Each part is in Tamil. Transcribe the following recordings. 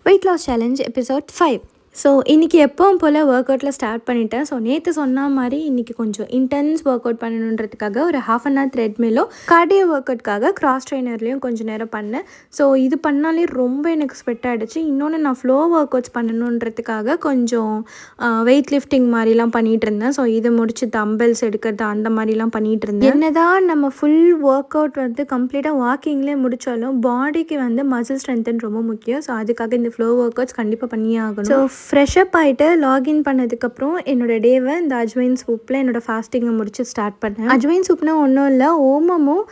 Wait loss challenge episode 5. So இன்றைக்கி எப்பவும் போல் ஒர்க் அவுட்டில் ஸ்டார்ட் பண்ணிட்டேன். ஸோ நேற்று சொன்ன மாதிரி இன்றைக்கி கொஞ்சம் இன்டென்ஸ் ஒர்க் அவுட் பண்ணணுன்றதுக்காக ஒரு ½ hour த்ரெட்மில்லோ கார்டியோ ஒர்க் அவுட்காக கிராஸ் ட்ரைனர்லேயும் கொஞ்சம் நேரம் பண்ணேன். ஸோ இது பண்ணாலே ரொம்ப எனக்கு ஸ்வெட் ஆகிடுச்சு. இன்னொன்று நான் ஃப்ளோ ஒர்க் அவுட்ஸ் பண்ணணுன்றதுக்காக கொஞ்சம் வெயிட் லிஃப்டிங் மாதிரிலாம் பண்ணிகிட்டு இருந்தேன். ஸோ இது முடிச்சு தம்பெல்ஸ் எடுக்கிறது அந்த மாதிரிலாம் பண்ணிகிட்டு இருந்தேன். என்னதான் நம்ம ஃபுல் ஒர்க் அவுட் வந்து கம்ப்ளீட்டாக வாக்கிங்லேயே முடித்தாலும் பாடிக்கு வந்து மசில் ஸ்ட்ரென்த்துன்னு ரொம்ப முக்கியம். ஸோ அதுக்காக இந்த ஃப்ளோ ஒர்க் அவுட்ஸ் கண்டிப்பாக பண்ணியே ஆகணும். ஸோ ஃப்ரெஷ்அப் ஆகிட்டு லாகின் பண்ணதுக்கப்புறம் என்னோடய டேவை இந்த அஜ்வைன் சூப்பில் என்னோடய ஃபாஸ்டிங்கை முடிச்சு ஸ்டார்ட் பண்ணேன். அஜ்வைன் சூப்னா ஒன்றும் இல்லை, ஓமமும்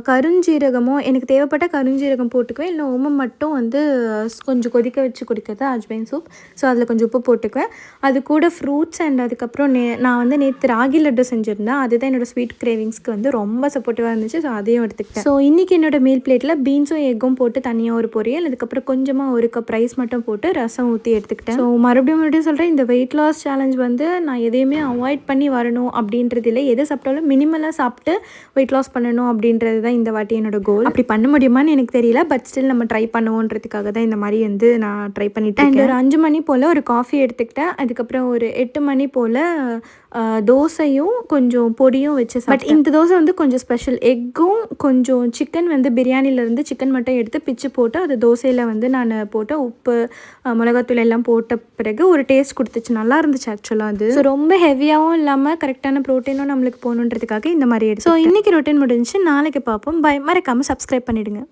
கருஞ்சீரகமும் எனக்கு தேவைப்பட்ட கருஞ்சீரகம் போட்டுக்குவேன். இல்லை ஓமம் மட்டும் வந்து கொஞ்சம் கொதிக்க வச்சு குடிக்கிறது அஜ்வைன் சூப். ஸோ அதில் கொஞ்சம் உப்பு போட்டுக்குவேன். அது கூட ஃப்ரூட்ஸ் அண்ட் அதுக்கப்புறம் நான் வந்து நேற்று ராகி லட்டு செஞ்சுருந்தேன். அதுதான் என்னோடய ஸ்வீட் கிரேவிங்ஸ்க்கு வந்து ரொம்ப சப்போர்ட்டிவாக இருந்துச்சு. ஸோ அதையும் எடுத்துக்கிட்டேன். ஸோ இன்றைக்கி என்னோடய மீல் பிளேட்டில் பீன்ஸும் எக்கும் போட்டு தனியாக ஒரு பொரியல், அதுக்கப்புறம் கொஞ்சமாக 1 கப் ரைஸ் மட்டும் போட்டு ரசம் ஊற்றி எடுத்துக்கிட்டேன். ஸோ மறுபடியும் சொல்கிறேன், இந்த வெயிட் லாஸ் சேலஞ்ச் வந்து நான் எதையுமே அவாய்ட் பண்ணி வரணும் அப்படின்றது இல்லை. எது சாப்பிட்டாலும் மினிமலாக சாப்பிட்டு வெயிட் லாஸ் பண்ணணும் அப்படின்றது தான் இந்த வாட்டி என்னோட கோல். அப்படி பண்ண முடியுமான்னு எனக்கு தெரியல, பட் ஸ்டில் நம்ம ட்ரை பண்ணுவோன்றதுக்காக தான் இந்த மாதிரி வந்து நான் ட்ரை பண்ணிட்டு இருக்கேன். ஒரு 5 மணி போல் ஒரு காஃபி எடுத்துக்கிட்டேன். அதுக்கப்புறம் ஒரு 8 மணி போல் தோசையும் கொஞ்சம் பொடியும் வச்சு. பட் இந்த தோசை வந்து கொஞ்சம் ஸ்பெஷல். எக்கும் கொஞ்சம் சிக்கன் வந்து பிரியாணிலேருந்து சிக்கன் மட்டும் எடுத்து பிச்சு போட்டு அது தோசையில் வந்து நான் போட்டு உப்பு மிளகாத்தூள் எல்லாம் போட்ட பிறகு ஒரு டேஸ்ட் கொடுத்துச்சு. நல்லா இருந்துச்சு ஆக்சுவலாக அது. ஸோ ரொம்ப ஹெவியாகவும் இல்லாமல் கரெக்டான ப்ரோட்டீனும் நம்மளுக்கு போகணுன்றதுக்காக இந்த மாதிரி எடுத்து. ஸோ இன்றைக்கி ரொட்டீன் முடிஞ்சு, நாளைக்கு பார்ப்போம். மறக்காமல் சப்ஸ்கிரைப் பண்ணிவிடுங்க.